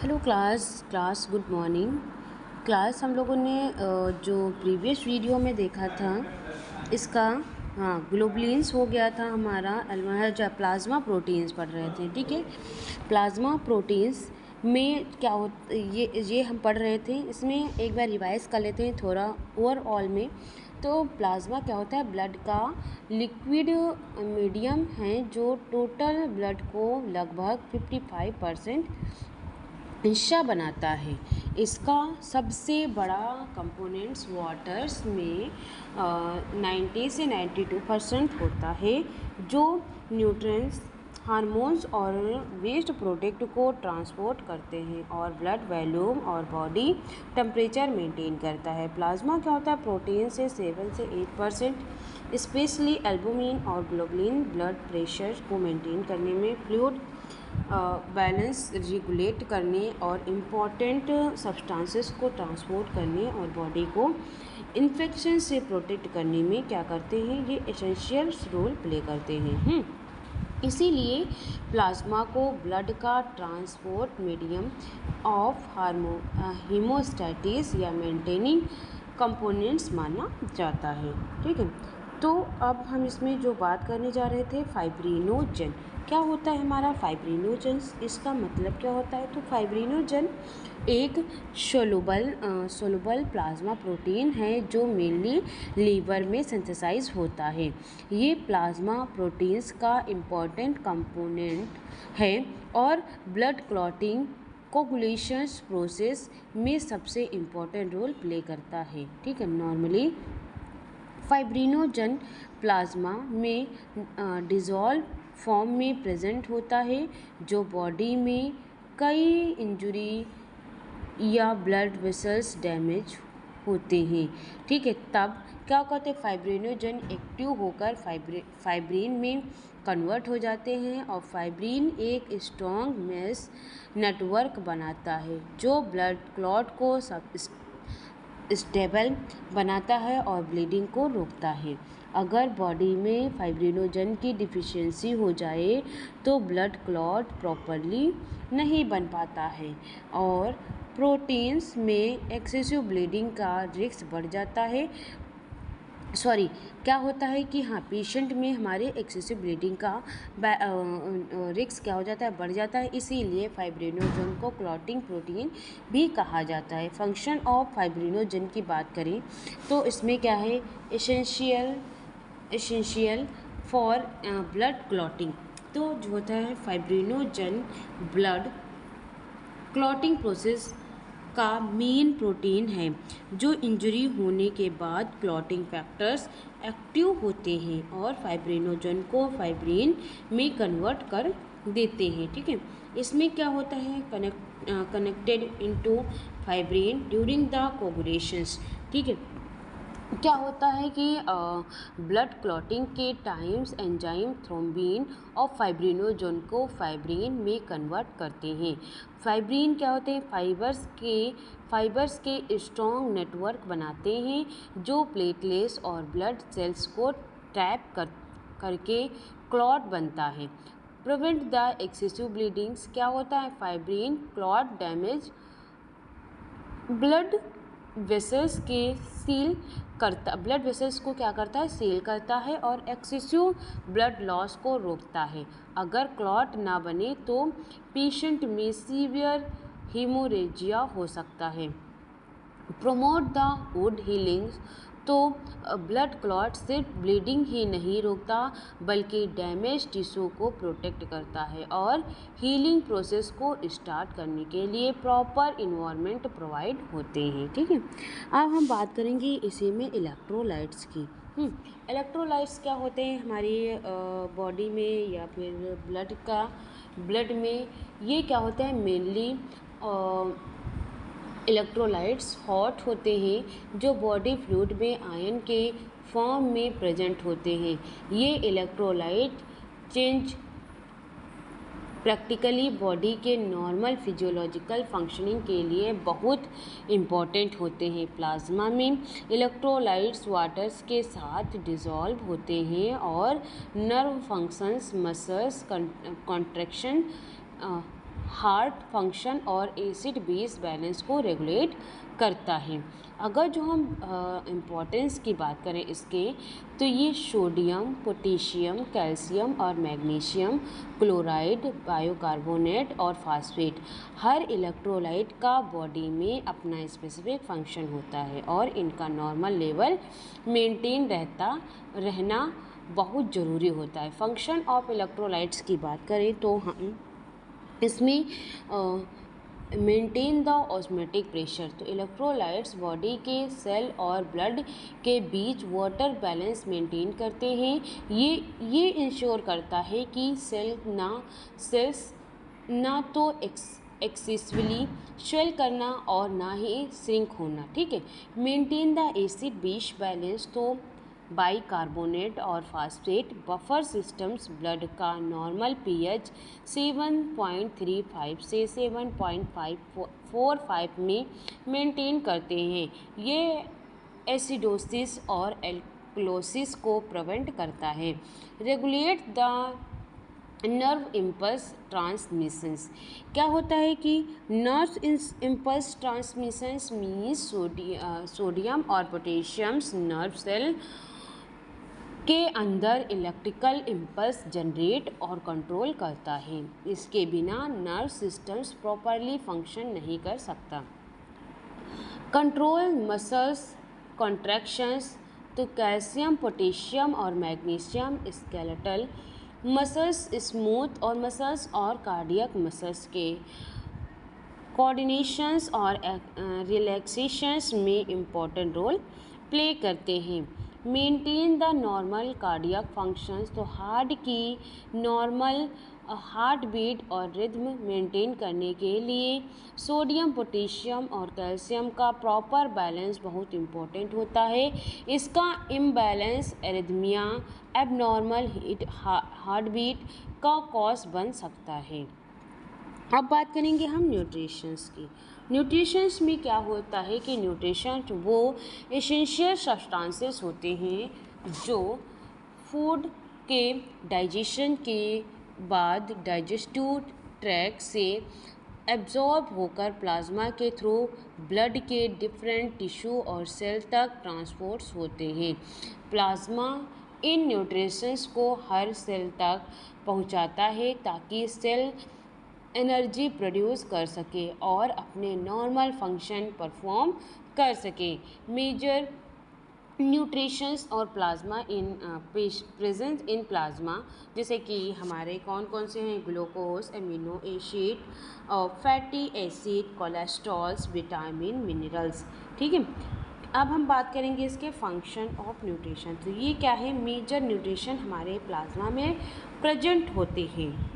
Hello class good morning class. हम लोगों ने जो प्रीवियस वीडियो में देखा था इसका ग्लोबुलिन्स हो गया था हमारा जो प्लाज्मा प्रोटीन्स पढ़ रहे थे। ठीक है, प्लाज्मा प्रोटीन्स में क्या हो ये हम पढ़ रहे थे। इसमें एक बार रिवाइज कर लेते हैं थोड़ा ओवरऑल में। तो प्लाज्मा क्या होता है? ब्लड का लिक्विड मीडियम है जो टोटल ब्लड को लगभग 55% हिस्सा बनाता है। इसका सबसे बड़ा कंपोनेंट्स वाटर्स में 90 से 92% होता है, जो न्यूट्रिएंट्स, हार्मोन्स और वेस्ट प्रोडक्ट को ट्रांसपोर्ट करते हैं और ब्लड वॉल्यूम और बॉडी टेम्परेचर मेंटेन करता है। प्लाज्मा क्या होता है? प्रोटीन से 7 से 8%, स्पेशली एल्बुमिन और ग्लोबुलिन ब्लड प्रेशर को मेंटेन करने में, फ्लूइड बैलेंस रेगुलेट करने और इम्पॉर्टेंट सब्सटेंसेस को ट्रांसपोर्ट करने और बॉडी को इन्फेक्शन से प्रोटेक्ट करने में क्या करते हैं? ये एसेंशियल रोल प्ले करते हैं। इसीलिए प्लाज्मा को ब्लड का ट्रांसपोर्ट मीडियम ऑफ हीमोस्टैटिस या मेंटेनिंग कंपोनेंट्स माना जाता है। ठीक है, तो अब हम इसमें जो बात करने जा रहे थे, फाइब्रिनोजन क्या होता है हमारा? फाइब्रिनोजन, इसका मतलब क्या होता है? तो फाइब्रिनोजन एक सोलुबल प्लाज्मा प्रोटीन है जो मेनली लीवर में सिंथेसाइज होता है। ये प्लाज्मा प्रोटीन्स का इम्पॉर्टेंट कंपोनेंट है और ब्लड क्लॉटिंग कोगुलेशंस प्रोसेस में सबसे इम्पॉर्टेंट रोल प्ले करता है। ठीक है, नॉर्मली फाइब्रिनोजन प्लाज्मा में डिज़ोल्व फॉर्म में प्रेजेंट होता है, जो बॉडी में कई इंजुरी या ब्लड वेसल्स डैमेज होते हैं। ठीक है, तब क्या कहते हैं? फाइब्रिनोजन एक्टिव होकर फाइब्रिन में कन्वर्ट हो जाते हैं और फाइब्रिन एक स्ट्रॉन्ग मेश नेटवर्क बनाता है जो ब्लड क्लॉट को स्टेबल बनाता है और ब्लीडिंग को रोकता है। अगर बॉडी में फाइब्रिनोजन की डिफिशियंसी हो जाए तो ब्लड क्लॉट प्रॉपरली नहीं बन पाता है और प्रोटीन्स में एक्सेसिव ब्लीडिंग का रिस्क बढ़ जाता है। क्या होता है कि पेशेंट में हमारे एक्सेसिव ब्लीडिंग का रिस्क क्या हो जाता है? बढ़ जाता है। इसीलिए फाइब्रिनोजन को क्लॉटिंग प्रोटीन भी कहा जाता है। फंक्शन ऑफ फाइब्रिनोजन की बात करें तो इसमें क्या है? Essential for blood clotting. तो जो होता है फाइब्रिनोजन ब्लड क्लॉटिंग प्रोसेस का मेन प्रोटीन है जो इंजरी होने के बाद क्लॉटिंग फैक्टर्स एक्टिव होते हैं और फाइब्रिनोजन को फाइब्रिन में कन्वर्ट कर देते हैं। ठीक है, इसमें क्या होता है? Connected into fibrin during the coagulations. ठीक है, क्या होता है कि ब्लड क्लॉटिंग के टाइम्स एंजाइम थ्रोम्बिन और फाइब्रिनोजन को फाइब्रिन में कन्वर्ट करते हैं। फाइब्रिन क्या होते हैं? फाइबर्स के स्ट्रॉन्ग नेटवर्क बनाते हैं जो प्लेटलेट्स और ब्लड सेल्स को ट्रैप करके क्लॉट बनता है। प्रिवेंट द एक्सेसिव ब्लीडिंग्स क्या होता है? Fibrin clot damage blood vessels को क्या करता है? सील करता है और एक्सेसिव ब्लड लॉस को रोकता है। अगर क्लॉट ना बने तो पेशेंट में सीवियर हीमोरेजिया हो सकता है। प्रोमोट द वुंड हीलिंग, तो ब्लड क्लॉट सिर्फ ब्लीडिंग ही नहीं रोकता बल्कि डैमेज टिश्यू को प्रोटेक्ट करता है और हीलिंग प्रोसेस को स्टार्ट करने के लिए प्रॉपर इन्वायरमेंट प्रोवाइड होते हैं। ठीक है, अब हम बात करेंगे इसी में इलेक्ट्रोलाइट्स की। इलेक्ट्रोलाइट्स क्या होते हैं हमारी बॉडी में या फिर ब्लड में? ये क्या होता है? मेनली इलेक्ट्रोलाइट्स हॉट होते हैं जो बॉडी फ्लूइड में आयन के फॉर्म में प्रेजेंट होते हैं। ये इलेक्ट्रोलाइट चेंज प्रैक्टिकली बॉडी के नॉर्मल फिजियोलॉजिकल फंक्शनिंग के लिए बहुत इम्पॉर्टेंट होते हैं। प्लाज्मा में इलेक्ट्रोलाइट्स वाटर्स के साथ डिज़ोल्व होते हैं और nerve functions, muscles contraction, heart function और एसिड बेस बैलेंस को रेगुलेट करता है। अगर जो हम इम्पोर्टेंस की बात करें इसके, तो ये सोडियम, पोटेशियम, कैल्शियम और मैग्नीशियम, क्लोराइड, बायोकार्बोनेट और फास्फेट, हर इलेक्ट्रोलाइट का बॉडी में अपना स्पेसिफिक फंक्शन होता है और इनका नॉर्मल लेवल मेंटेन रहना बहुत ज़रूरी होता है। फंक्शन ऑफ इलेक्ट्रोलाइट्स की बात करें तो हम इसमें मेंटेन द ऑस्मेटिक प्रेशर, तो इलेक्ट्रोलाइट्स बॉडी के सेल और ब्लड के बीच वाटर बैलेंस मेंटेन करते हैं। ये इंश्योर करता है कि सेल्स ना तो एक्सेसिवली स्वेल करना और ना ही श्रिंक होना। ठीक है। Maintain the acid base balance, तो बाइकार्बोनेट और फास्फेट बफर सिस्टम्स ब्लड का नॉर्मल पीएच 7.35 से 7.45 में मेंटेन करते हैं। ये एसिडोसिस और एल्कलोसिस को प्रिवेंट करता है। Regulate the nerve impulse transmissions, क्या होता है कि nerve impulse transmissions means sodium और पोटेशियम नर्व सेल के अंदर इलेक्ट्रिकल इम्पल्स जनरेट और कंट्रोल करता है। इसके बिना नर्व सिस्टम्स प्रॉपरली फंक्शन नहीं कर सकता। कंट्रोल मसल्स कॉन्ट्रैक्शंस, तो कैल्शियम, पोटेशियम और मैग्नीशियम स्केलेटल मसल्स, स्मूथ और मसल्स और कार्डियक मसल्स के कोऑर्डिनेशंस और रिलैक्सेशंस में इम्पॉर्टेंट रोल प्ले करते हैं। Maintain the normal cardiac functions, तो हार्ट की नॉर्मल हार्ट बीट और रिद्म मेंटेन करने के लिए सोडियम, पोटेशियम और कैल्शियम का प्रॉपर बैलेंस बहुत इम्पोर्टेंट होता है। इसका imbalance arrhythmia, abnormal heart beat का कॉज बन सकता है। अब बात करेंगे हम न्यूट्रिशंस की। न्यूट्रिशंस में क्या होता है कि न्यूट्रिशन वो एसेंशियल सब्सटेंसेस होते हैं जो फूड के डाइजेशन के बाद डाइजेस्टिव ट्रैक्ट से एब्जॉर्ब होकर प्लाज्मा के थ्रू ब्लड के डिफरेंट टिश्यू और सेल तक ट्रांसपोर्ट्स होते हैं। प्लाज्मा इन न्यूट्रिशंस को हर सेल तक पहुंचाता है ताकि सेल एनर्जी प्रोड्यूस कर सके और अपने नॉर्मल फंक्शन परफॉर्म कर सके। मेजर न्यूट्रिशंस और plasma in presence in plasma, जैसे कि हमारे कौन कौन से हैं, ग्लूकोज, एमिनो एसिड और fatty acid, cholesterols, vitamin, minerals. ठीक है। अब हम बात करेंगे इसके फंक्शन ऑफ न्यूट्रिशन। तो ये क्या है, मेजर न्यूट्रिशन हमारे प्लाज्मा में प्रेजेंट होते हैं।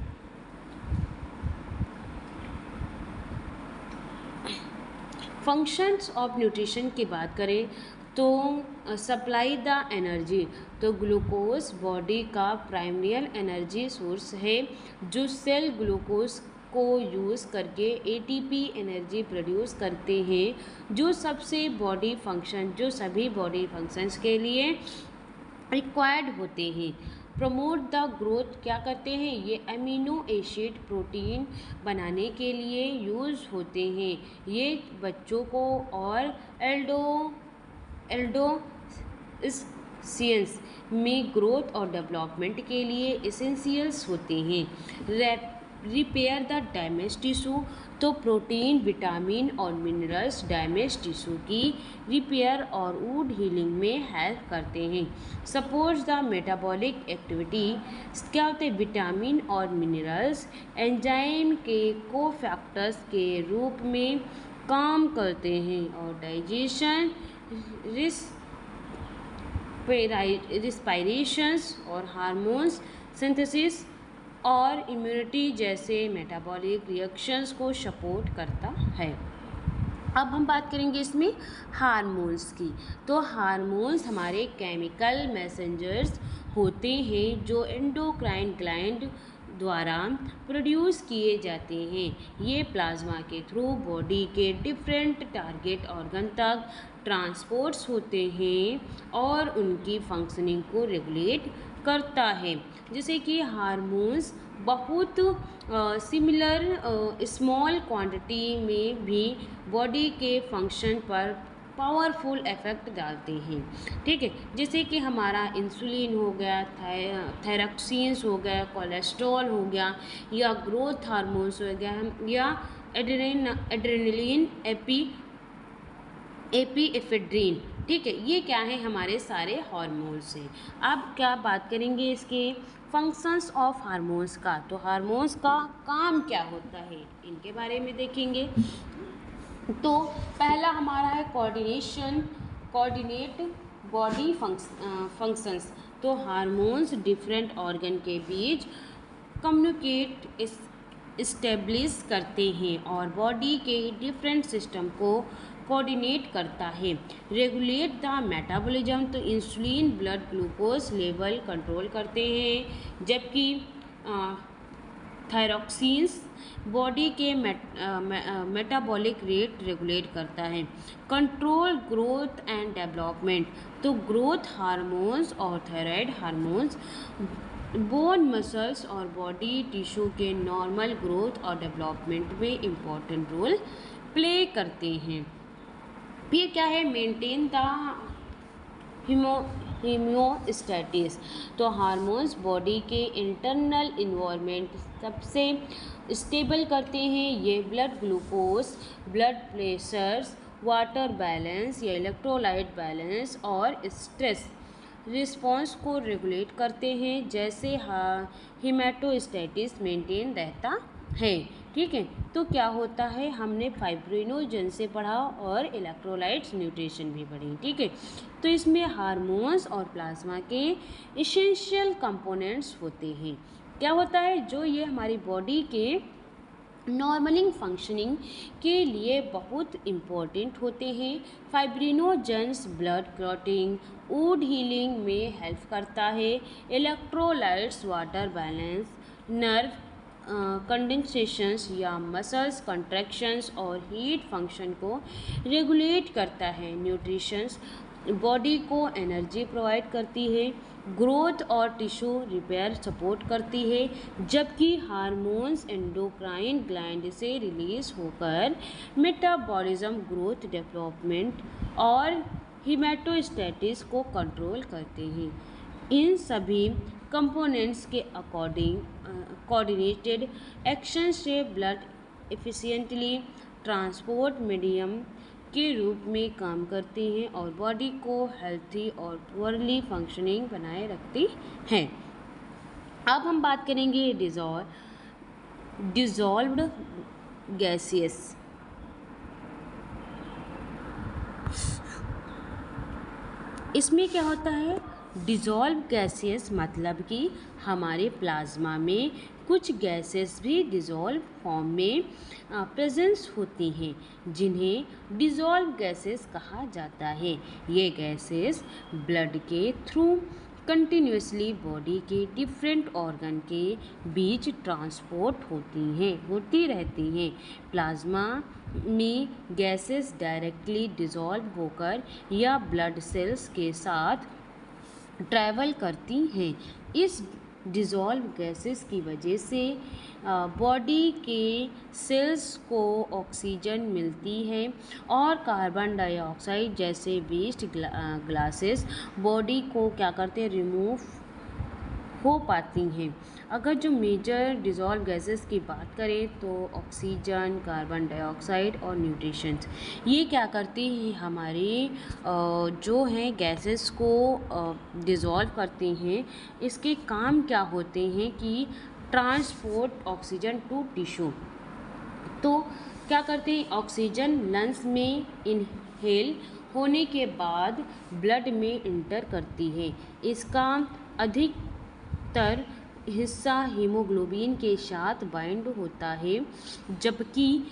फंक्शंस ऑफ न्यूट्रिशन की बात करें तो सप्लाई द एनर्जी, तो ग्लूकोज बॉडी का प्राइमरी एनर्जी सोर्स है जो सेल ग्लूकोज को यूज़ करके एटीपी एनर्जी प्रोड्यूस करते हैं जो सभी बॉडी फंक्शंस के लिए रिक्वायर्ड होते हैं। प्रमोट द ग्रोथ, क्या करते हैं, ये अमीनो एसिड प्रोटीन बनाने के लिए यूज़ होते हैं। ये बच्चों को और एल्डोसियंस में ग्रोथ और डेवलपमेंट के लिए एसेंशियल्स होते हैं। रिपेयर द डैमेज टिश्यू, तो प्रोटीन, विटामिन और मिनरल्स डैमेज टिश्यू की रिपेयर और वुंड हीलिंग में हेल्प करते हैं। सपोर्ट्स द मेटाबॉलिक एक्टिविटी, क्या होते हैं, विटामिन और मिनरल्स एंजाइम के कोफैक्टर्स के रूप में काम करते हैं और डाइजेशन, रिस्पायरेशंस और हार्मोन्स सिंथेसिस और इम्यूनिटी जैसे मेटाबॉलिक रिएक्शंस को सपोर्ट करता है। अब हम बात करेंगे इसमें हार्मोन्स की। तो हार्मोन्स हमारे केमिकल मैसेंजर्स होते हैं जो एंडोक्राइन ग्लैंड द्वारा प्रोड्यूस किए जाते हैं। ये प्लाज्मा के थ्रू बॉडी के डिफरेंट टारगेट ऑर्गन तक ट्रांसपोर्ट्स होते हैं और उनकी फंक्शनिंग को रेगुलेट करता है। जैसे कि हार्मोन्स बहुत सिमिलर स्मॉल क्वांटिटी में भी बॉडी के फंक्शन पर पावरफुल इफेक्ट डालते हैं। ठीक है, जैसे कि हमारा इंसुलिन हो गया, थायरॉक्सिन्स हो गया, कोलेस्ट्रॉल हो गया, या ग्रोथ हार्मोन्स हो गया, या एड्रेनलिन, एपीएफ्रेडिन। ठीक है, ये क्या है, हमारे सारे हार्मोन्स हैं। अब क्या बात करेंगे इसके फंक्शंस ऑफ हार्मोन्स का। तो हार्मोन्स का काम क्या होता है, इनके बारे में देखेंगे। तो पहला हमारा है कोऑर्डिनेट बॉडी फंक्शंस। तो हार्मोन्स डिफरेंट ऑर्गन के बीच कम्युनिकेट इस्टेब्लिश करते हैं और बॉडी के डिफरेंट सिस्टम को कोऑर्डिनेट करता है। Regulate the metabolism. तो insulin blood glucose level control करते हैं, जबकि थायरॉक्सिन्स बॉडी के मेटाबॉलिक रेट रेगुलेट करता है। Control growth and development. तो ग्रोथ हार्मोन्स और थायराइड हार्मोन्स बोन, मसल्स और बॉडी टिश्यू के नॉर्मल ग्रोथ और डेवलपमेंट में इम्पॉर्टेंट रोल प्ले करते हैं। फिर क्या है, मेंटेन द होमियोस्टैटिस। तो हार्मोन्स बॉडी के इंटरनल इन्वायरमेंट सबसे स्टेबल करते हैं। ये blood glucose, blood pressures, water balance या इलेक्ट्रोलाइट बैलेंस और स्ट्रेस रिस्पॉन्स को रेगुलेट करते हैं, जैसे हीमेटोस्टैटिस मेंटेन रहता है। ठीक है, तो क्या होता है, हमने फाइब्रिनोजन से पढ़ा और इलेक्ट्रोलाइट्स न्यूट्रिशन भी पढ़ी। ठीक है, तो इसमें हार्मोन्स और प्लाज्मा के इसेंशियल कंपोनेंट्स होते हैं। क्या होता है, जो ये हमारी बॉडी के नॉर्मलिंग फंक्शनिंग के लिए बहुत इम्पोर्टेंट होते हैं। फाइब्रिनोजेंस ब्लड क्लॉटिंग, वुंड हीलिंग में हेल्प करता है। इलेक्ट्रोलाइट्स वाटर बैलेंस, नर्व कंडेंसेशंस या मसल्स कंट्रैक्शंस और हीट फंक्शन को रेगुलेट करता है। न्यूट्रिशंस बॉडी को एनर्जी प्रोवाइड करती है, ग्रोथ और टिश्यू रिपेयर सपोर्ट करती है, जबकि हार्मोन्स एंडोक्राइन ग्लैंड से रिलीज होकर मेटाबॉलिज्म, ग्रोथ, डेवलपमेंट और हीमेटोस्टैटिस को कंट्रोल करते हैं। इन सभी कंपोनेंट्स के कोऑर्डिनेटेड एक्शन से ब्लड एफिशिएंटली ट्रांसपोर्ट मीडियम के रूप में काम करती हैं और बॉडी को हेल्थी और पुअरली फंक्शनिंग बनाए रखती हैं। अब हम बात करेंगे डिज़ोल्व्ड गैसेस। इसमें क्या होता है, डिज़ोल्व गैसेस मतलब कि हमारे प्लाज्मा में कुछ गैसेस भी डिज़ोल्व फॉर्म में प्रेजेंस होती हैं, जिन्हें डिज़ोल्व गैसेस कहा जाता है। ये गैसेस ब्लड के थ्रू कंटिन्यूसली बॉडी के डिफरेंट ऑर्गन के बीच ट्रांसपोर्ट होती रहती हैं। प्लाज्मा में गैसेस डायरेक्टली डिज़ोल्व होकर या ब्लड सेल्स के साथ ट्रैवल करती हैं। इस डिज़ोल्व गैसेस की वजह से बॉडी के सेल्स को ऑक्सीजन मिलती है और कार्बन डाइऑक्साइड जैसे वेस्ट गैसेस बॉडी को क्या करते हैं, रिमूव हो पाती हैं। अगर जो मेजर डिज़ोल्व गैसेस की बात करें तो ऑक्सीजन, कार्बन डाइऑक्साइड और न्यूट्रिशंस, ये क्या करती हैं, हमारी जो हैं गैसेस को डिज़ोल्व करती हैं। इसके काम क्या होते हैं कि ट्रांसपोर्ट ऑक्सीजन टू टिश्यू। तो क्या करते हैं, ऑक्सीजन लंग्स में इनहेल होने के बाद ब्लड में इंटर करती है। इसका अधिकतर हिस्सा हीमोग्लोबिन के साथ बाइंड होता है, जबकि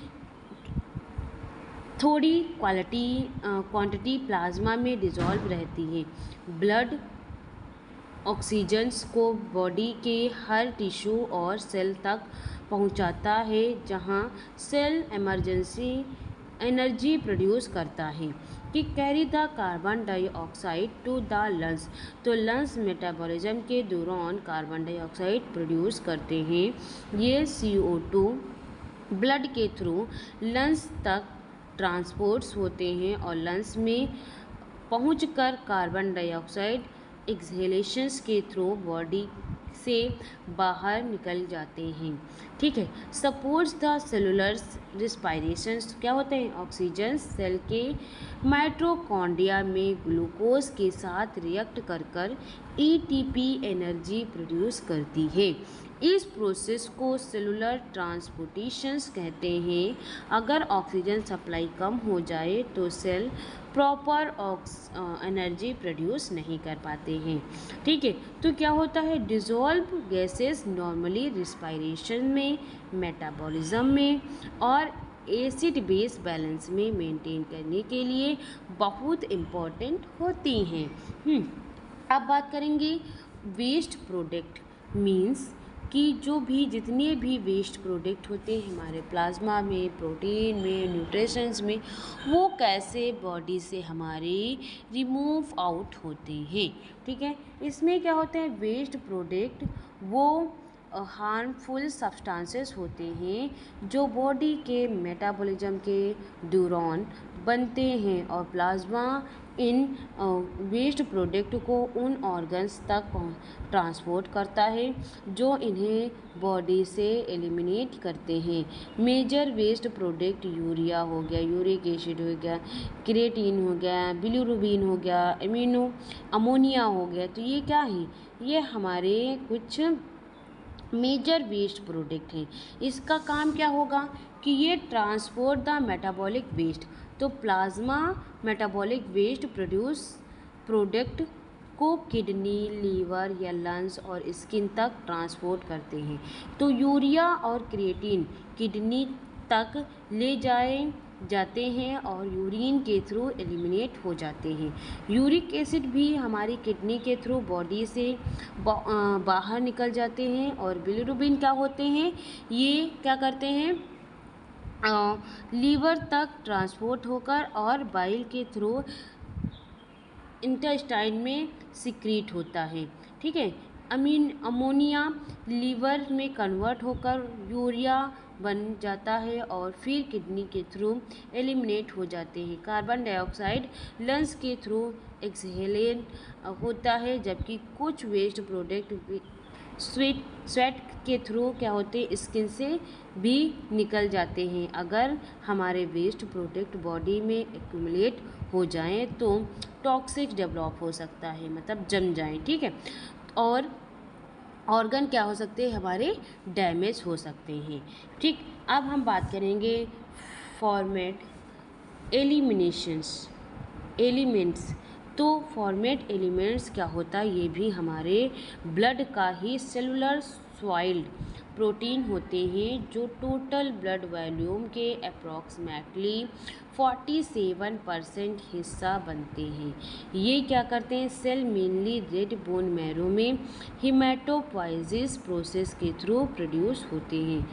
थोड़ी क्वांटिटी प्लाज्मा में डिज़ोल्व रहती है। ब्लड ऑक्सीजन्स को बॉडी के हर टिश्यू और सेल तक पहुंचाता है, जहां सेल इमरजेंसी एनर्जी प्रोड्यूस करता है कि carry the carbon dioxide to the lungs. तो लंग्स मेटाबॉलिज्म के दौरान कार्बन डाइऑक्साइड प्रोड्यूस करते हैं। ये CO2 ब्लड के थ्रू लंग्स तक ट्रांसपोर्ट्स होते हैं और लंग्स में पहुंचकर कार्बन डाइऑक्साइड एक्सहेलेशंस के थ्रू बॉडी से बाहर निकल जाते हैं। ठीक है, सपोर्ट्स द सेलुलर रिस्पायरेशंस। क्या होते हैं? ऑक्सीजन सेल के माइटोकॉन्ड्रिया में ग्लूकोज के साथ रिएक्ट कर ATP एनर्जी प्रोड्यूस करती है। इस प्रोसेस को सेलुलर ट्रांसपोर्टेशंस कहते हैं। अगर ऑक्सीजन सप्लाई कम हो जाए तो सेल प्रॉपर एनर्जी प्रोड्यूस नहीं कर पाते हैं। ठीक है, तो क्या होता है? डिज़ोल्व गैसेस नॉर्मली रिस्पायरेशन में, मेटाबॉलिज्म में और एसिड बेस बैलेंस में मेंटेन करने के लिए बहुत इम्पॉर्टेंट होती हैं। अब बात करेंगे वेस्ट प्रोडक्ट मीन्स कि जो भी जितने भी वेस्ट प्रोडक्ट होते हैं हमारे प्लाज्मा में, प्रोटीन में, न्यूट्रिशंस में, वो कैसे बॉडी से हमारे रिमूव आउट होते हैं। ठीक है, इसमें क्या होते हैं? वेस्ट प्रोडक्ट वो हार्मफुल सब्सटेंसेस होते हैं जो बॉडी के मेटाबॉलिज्म के दौरान बनते हैं और प्लाज्मा इन वेस्ट प्रोडक्ट को उन ऑर्गन्स तक ट्रांसपोर्ट करता है जो इन्हें बॉडी से एलिमिनेट करते हैं। मेजर वेस्ट प्रोडक्ट यूरिया हो गया, यूरिक एसिड हो गया, क्रिएटिन हो गया, बिलिरुबिन हो गया, अमोनिया हो गया। तो ये क्या है? ये हमारे कुछ मेजर वेस्ट प्रोडक्ट हैं। इसका काम क्या होगा कि ये ट्रांसपोर्ट द मेटाबॉलिक वेस्ट। तो प्लाज्मा मेटाबॉलिक वेस्ट प्रोडक्ट को किडनी, लीवर या लंग्स और स्किन तक ट्रांसपोर्ट करते हैं। तो यूरिया और क्रिएटिन किडनी तक ले जाते हैं और यूरिन के थ्रू एलिमिनेट हो जाते हैं। यूरिक एसिड भी हमारी किडनी के थ्रू बॉडी से बाहर निकल जाते हैं। और बिलिरुबिन क्या होते हैं? ये क्या करते हैं? लीवर तक ट्रांसपोर्ट होकर और बाइल के थ्रू इंटेस्टाइन में सिक्रीट होता है। ठीक है, अमोनिया लीवर में कन्वर्ट होकर यूरिया बन जाता है और फिर किडनी के थ्रू एलिमिनेट हो जाते हैं। कार्बन डाइऑक्साइड लंग्स के थ्रू एक्सहेल होता है, जबकि कुछ वेस्ट प्रोडक्ट स्वेट के थ्रू क्या होते हैं? स्किन से भी निकल जाते हैं। अगर हमारे वेस्ट प्रोडक्ट बॉडी में एक्यूमुलेट हो जाएं तो टॉक्सिक डेवलप हो सकता है, मतलब जम जाएं। ठीक है, और ऑर्गन क्या हो सकते हैं? हमारे डैमेज हो सकते हैं। ठीक, अब हम बात करेंगे फॉर्मेट एलिमेंट्स। तो फॉर्मेट एलिमेंट्स क्या होता है? ये भी हमारे ब्लड का ही सेलुलर सॉइल्ड प्रोटीन होते हैं जो टोटल ब्लड वॉल्यूम के अप्रॉक्सीमेटली 47% हिस्सा बनते हैं। ये क्या करते हैं? Cell mainly red bone marrow में हिमेटोपोइसिस प्रोसेस के थ्रू प्रोड्यूस होते हैं।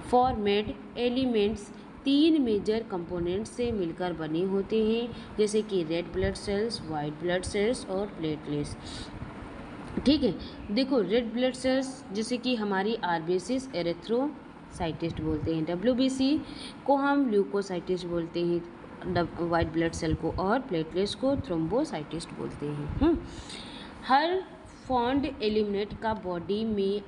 फॉर्मेट एलिमेंट्स 3 मेजर कंपोनेंट्स से मिलकर बने होते हैं, जैसे कि red blood cells, white blood cells और प्लेटलेट्स। ठीक है, देखो रेड ब्लड सेल्स जैसे कि हमारी आरबीसी एरिथ्रोसाइटिस्ट बोलते हैं, WBC को हम ल्यूकोसाइटिस्ट बोलते हैं वाइट ब्लड सेल को, और प्लेटलेट्स को थ्रोम्बोसाइटिस्ट बोलते हैं। हर फॉन्ड एलिमेंट का बॉडी में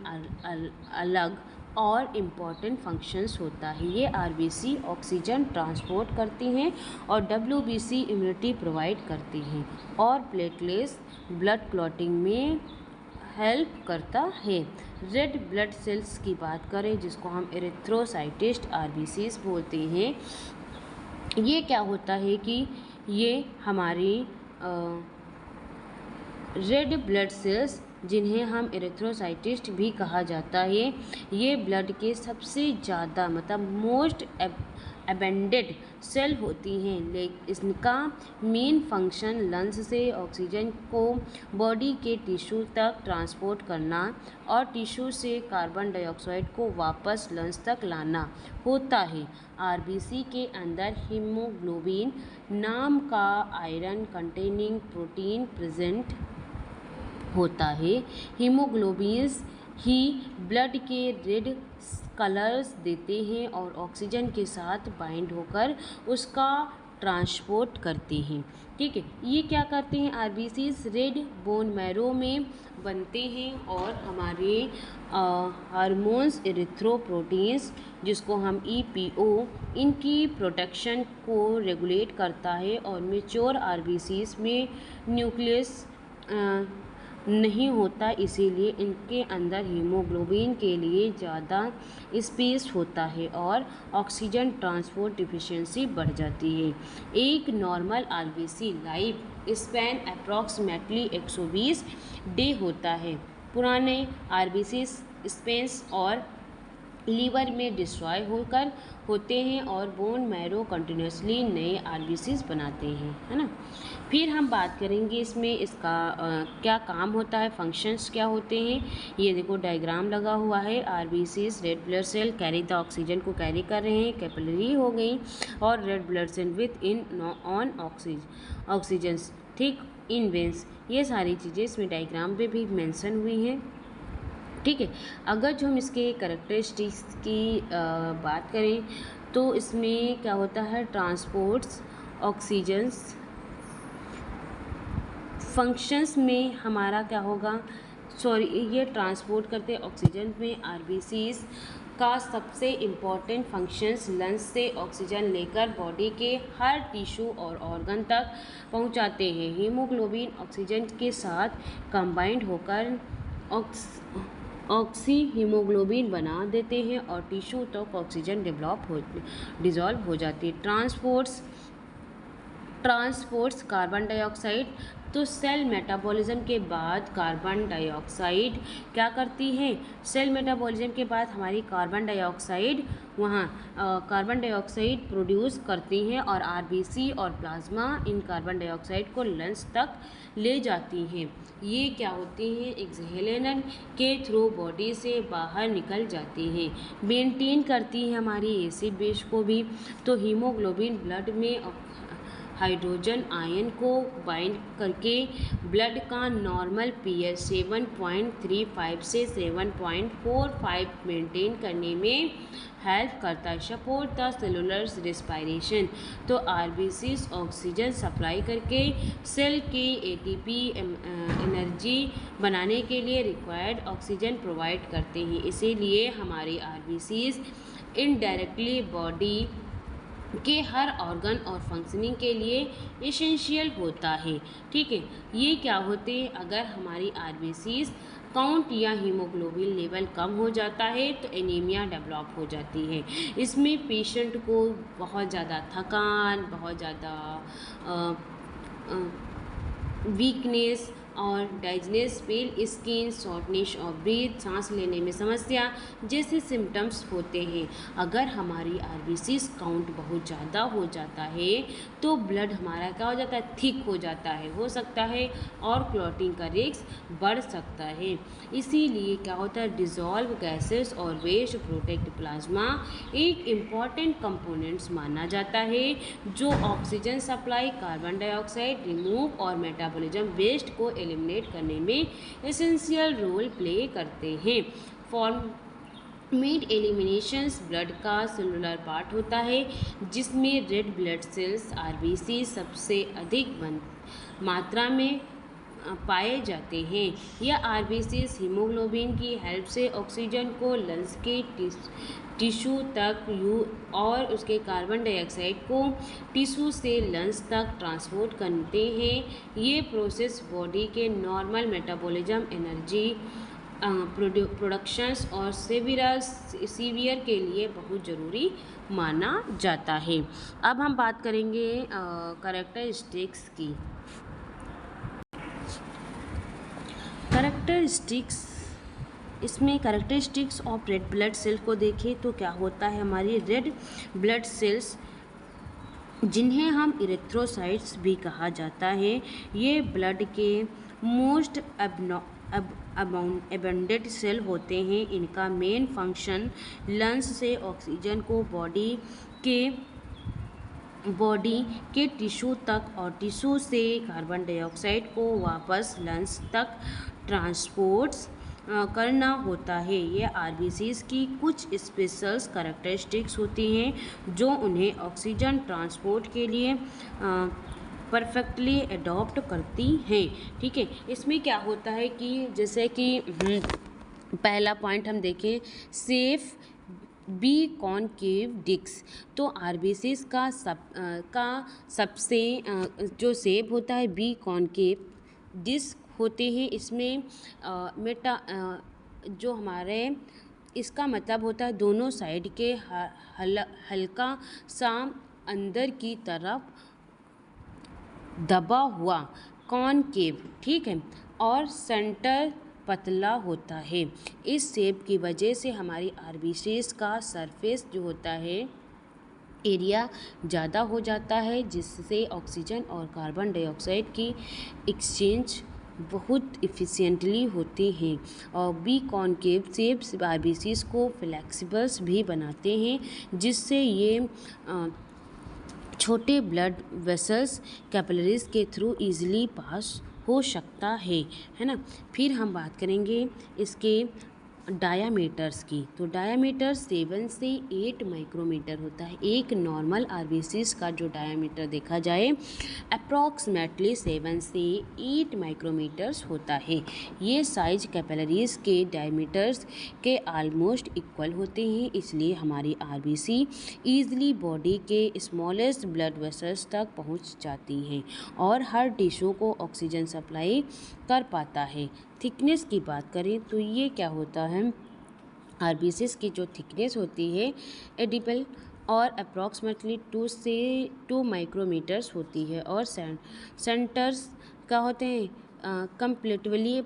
अलग और इम्पॉर्टेंट फंक्शंस होता है। ये आरबीसी ऑक्सीजन ट्रांसपोर्ट करती हैं और WBC इम्यूनिटी प्रोवाइड करती हैं, और प्लेटलेट्स ब्लड क्लॉटिंग में हेल्प करता है। रेड ब्लड सेल्स की बात करें जिसको हम एरिथ्रोसाइटिस्ट आरबीसीज बोलते हैं, ये क्या होता है कि ये हमारी रेड ब्लड सेल्स जिन्हें हम एरिथ्रोसाइटिस्ट भी कहा जाता है, ये ब्लड के सबसे ज़्यादा मतलब मोस्ट अबेंडेड सेल होती हैं। इनका मेन फंक्शन लंग्स से ऑक्सीजन को बॉडी के टिश्यू तक ट्रांसपोर्ट करना और टिश्यू से कार्बन डाइऑक्साइड को वापस लंग्स तक लाना होता है। आरबीसी के अंदर हीमोग्लोबिन नाम का आयरन कंटेनिंग प्रोटीन प्रेजेंट होता है। हीमोग्लोबिन्स ही ब्लड के रेड कलर्स देते हैं और ऑक्सीजन के साथ बाइंड होकर उसका ट्रांसपोर्ट करते हैं। ठीक है, ये क्या करते हैं, आरबीसीज रेड बोन मैरो में बनते हैं और हमारे हार्मोन्स एरिथ्रोप्रोटीन्स जिसको हम ईपीओ इनकी प्रोटेक्शन को रेगुलेट करता है और मैच्योर आरबीसीज में न्यूक्लियस नहीं होता, इसीलिए इनके अंदर हीमोग्लोबिन के लिए ज़्यादा स्पेस होता है और ऑक्सीजन ट्रांसपोर्ट डिफिशिएंसी बढ़ जाती है। एक normal RBC life span approximately 120 day होता है। पुराने आरबीसी स्पेस और लीवर में डिस्ट्रॉय होकर होते हैं और बोन मैरो कंटिन्यूसली नए आरबीसीज बनाते हैं, है ना। फिर हम बात करेंगे इसमें इसका क्या काम होता है, फंक्शंस क्या होते हैं। ये देखो डायग्राम लगा हुआ है। RBCs red blood cell carry the oxygen को कैरी कर रहे हैं, कैपिलरी हो गई और red blood cell with in on oxygen, ठीक, इन वेंस। ये सारी चीज़ें इसमें डायग्राम पे भी मेंशन हुई हैं। ठीक है, अगर जो हम इसके कैरेक्टरिस्टिक्स की बात करें तो इसमें क्या होता है, ट्रांसपोर्ट्स ऑक्सीजन्स फंक्शंस में हमारा क्या होगा, ये ट्रांसपोर्ट करते ऑक्सीजन में। आरबीसीज का सबसे इम्पॉर्टेंट फंक्शंस लंग्स से ऑक्सीजन लेकर बॉडी के हर टिश्यू और ऑर्गन तक पहुंचाते हैं। हीमोग्लोबिन ऑक्सीजन के साथ कंबाइंड होकर ऑक्सी हीमोग्लोबिन बना देते हैं और टिश्यू तक ऑक्सीजन डिज़ोल्व हो जाती है। ट्रांसपोर्ट्स कार्बन डाइऑक्साइड, तो सेल मेटाबॉलिज्म के बाद कार्बन डाइऑक्साइड क्या करती है, सेल मेटाबॉलिज्म के बाद हमारी carbon dioxide carbon dioxide produce करती हैं और आरबीसी और प्लाज्मा इन कार्बन डाइऑक्साइड को लंग्स तक ले जाती हैं। ये क्या होती हैं, एक्सहेलन के थ्रू बॉडी से बाहर निकल जाती हैं। मेंटेन करती है हमारी एसिड बेस को भी। तो हीमोग्लोबिन ब्लड में हाइड्रोजन आयन को बाइंड करके ब्लड का नॉर्मल पीएच 7.35 से 7.45 मेंटेन करने में हेल्प करता है। सपोर्ट द सेलुलर रेस्पिरेशन, तो आरबीसीज ऑक्सीजन सप्लाई करके सेल के एटीपी एनर्जी बनाने के लिए रिक्वायर्ड ऑक्सीजन प्रोवाइड करते हैं। इसीलिए हमारी आरबीसीज इनडायरेक्टली बॉडी के हर ऑर्गन और फंक्शनिंग के लिए एसेंशियल होता है। ठीक है, ये क्या होते हैं, अगर हमारी आरबीसीज काउंट या हीमोग्लोबिन लेवल कम हो जाता है तो एनीमिया डेवलप हो जाती है। इसमें पेशेंट को बहुत ज़्यादा थकान, बहुत ज़्यादा वीकनेस और dizziness, pale skin, shortness of breath, सांस लेने में समस्या जैसे सिम्टम्स होते हैं। अगर हमारी आरबीसीज काउंट बहुत ज़्यादा हो जाता है तो ब्लड हमारा क्या हो जाता है, थिक हो जाता है, हो सकता है और क्लॉटिंग का रिस्क बढ़ सकता है। इसीलिए क्या होता है, डिज़ोल्व गैसेस और वेस्ट प्रोटेक्ट प्लाज्मा एक इम्पॉर्टेंट कंपोनेंट्स माना जाता है जो oxygen supply, carbon dioxide remove और मेटाबॉलिज्म वेस्ट को एलिमिनेट करने में एसेंशियल रोल प्ले करते हैं। फॉर्मेट एलिमिनेशंस ब्लड का सेलुलर पार्ट होता है जिसमें रेड ब्लड सेल्स आरबीसी सबसे अधिक मात्रा में पाए जाते हैं। यह आरबीसीज हीमोग्लोबिन की हेल्प से ऑक्सीजन को लंग्स के टिश्यू तक और उसके कार्बन डाइऑक्साइड को टिश्यू से लंग्स तक ट्रांसपोर्ट करते हैं। ये प्रोसेस बॉडी के नॉर्मल मेटाबॉलिज्म, एनर्जी प्रोडक्शंस और सीवियर के लिए बहुत ज़रूरी माना जाता है। अब हम बात करेंगे कैरेक्टरिस्टिक्स की। इसमें characteristics of red blood cell को देखें तो क्या होता है, हमारी रेड ब्लड सेल्स जिन्हें हम इरेथ्रोसाइट्स भी कहा जाता है, ये ब्लड के मोस्ट अबंडेंट सेल होते हैं। इनका मेन फंक्शन लंग्स से ऑक्सीजन को बॉडी के टिश्यू तक और टिश्यू से कार्बन डाइऑक्साइड को वापस लंग्स तक ट्रांसपोर्ट करना होता है। ये आरबीसीज की कुछ स्पेशल कैरेक्टरिस्टिक्स होती हैं जो उन्हें ऑक्सीजन ट्रांसपोर्ट के लिए परफेक्टली अडॉप्ट करती हैं। ठीक है, इसमें क्या होता है कि जैसे कि पहला पॉइंट हम देखें, सेफ बी कॉनकेव डिस्क। तो आरबीसीज का सबसे जो शेप होता है बी कॉनकेव डिस्क होते हैं। इसमें जो हमारे इसका मतलब होता है दोनों साइड के हल्का सा अंदर की तरफ दबा हुआ कॉनकेव, ठीक है, और सेंटर पतला होता है। इस शेप की वजह से हमारी आरबीसीज का सरफेस जो होता है एरिया ज़्यादा हो जाता है, जिससे ऑक्सीजन और कार्बन डाइऑक्साइड की एक्सचेंज बहुत इफ़िशिएंटली होती हैं। और बी कॉनकेव शेप्स आरबीसीज को फ्लेक्सिबल्स भी बनाते हैं, जिससे ये छोटे ब्लड वेसल्स कैपिलरीज के थ्रू इजीली पास हो सकता है ना। फिर हम बात करेंगे इसके डायामीटर्स की। तो डायामीटर 7 से 8 माइक्रोमीटर होता है। एक नॉर्मल आरबीसीज का जो डायामीटर देखा जाए अप्रॉक्सीमेटली 7 से 8 माइक्रोमीटर्स होता है। ये साइज कैपिलरीज के डायमीटर्स के ऑलमोस्ट इक्वल होते हैं, इसलिए हमारी आरबीसी ईजिली बॉडी के स्मॉलेस्ट ब्लड वेसल्स तक पहुंच जाती हैं और हर टिश्यू को ऑक्सीजन सप्लाई कर पाता है। थिकनेस की बात करें तो ये क्या होता है, आरबीसीज की जो थिकनेस होती है एडिबल और अप्रॉक्सीमेटली 2 से 2 माइक्रोमीटर्स होती है और सेंटर्स क्या होते हैं कंप्लीटली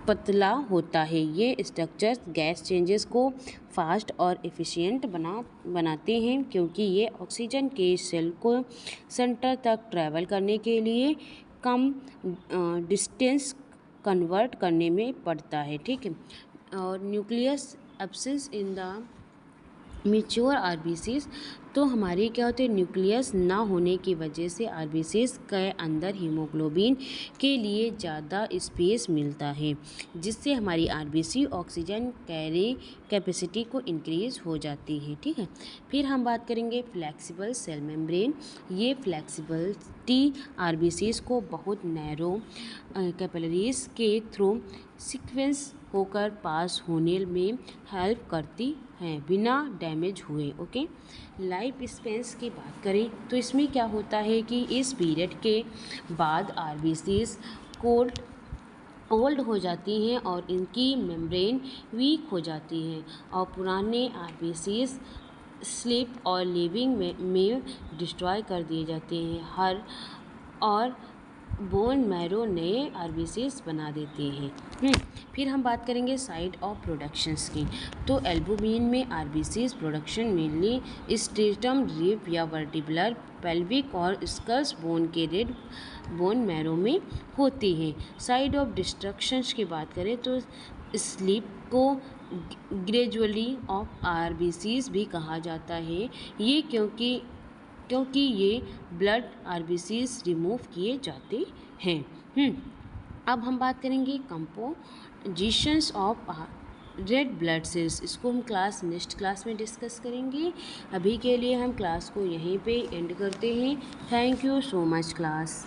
पतला होता है। ये स्ट्रक्चर्स गैस चेंजेस को फास्ट और एफिशिएंट बनाते हैं, क्योंकि ये ऑक्सीजन के सेल को सेंटर तक ट्रैवल करने के लिए कम डिस्टेंस कन्वर्ट करने में पड़ता है। ठीक है, और nucleus absence in the mature RBCs. तो हमारे क्या होते हैं, न्यूक्लियस ना होने की वजह से आरबीसीज के अंदर हीमोग्लोबिन के लिए ज़्यादा स्पेस मिलता है, जिससे हमारी आरबीसी ऑक्सीजन कैरी कैपेसिटी को इंक्रीज हो जाती है। ठीक है, फिर हम बात करेंगे फ्लेक्सिबल सेल मेम्ब्रेन। ये फ्लेक्सिबिलिटी आरबीसीज को बहुत नैरो कैपिलरीज के थ्रू सीक्वेंस होकर पास होने में हेल्प करती हैं बिना डैमेज हुए। ओके, लाइफ स्पेंस की बात करें तो इसमें क्या होता है कि इस पीरियड के बाद आरबीसीज ओल्ड हो जाती हैं और इनकी मेम्ब्रेन वीक हो जाती है और पुराने आरबीसीज स्लीप और लिविंग में डिस्ट्रॉय कर दिए जाते हैं और बोन मैरो नए आरबीसीज बना देते हैं। फिर हम बात करेंगे साइट ऑफ प्रोडक्शंस की। तो एल्बुमिन में RBCs production mainly stratum rib या वर्टिब्रल पेल्विक और स्कल्स बोन के रेड बोन मैरो में होती हैं। साइड ऑफ डिस्ट्रक्शंस की बात करें तो स्लीप को ग्रेजुअली ऑफ आरबीसीज भी कहा जाता है, ये क्योंकि ये ब्लड आरबीसीज रिमूव किए जाते हैं। अब हम बात करेंगे compositions of red blood cells. इसको हम नेक्स्ट क्लास में डिस्कस करेंगे। अभी के लिए हम क्लास को यहीं पे एंड करते हैं। Thank you so much class.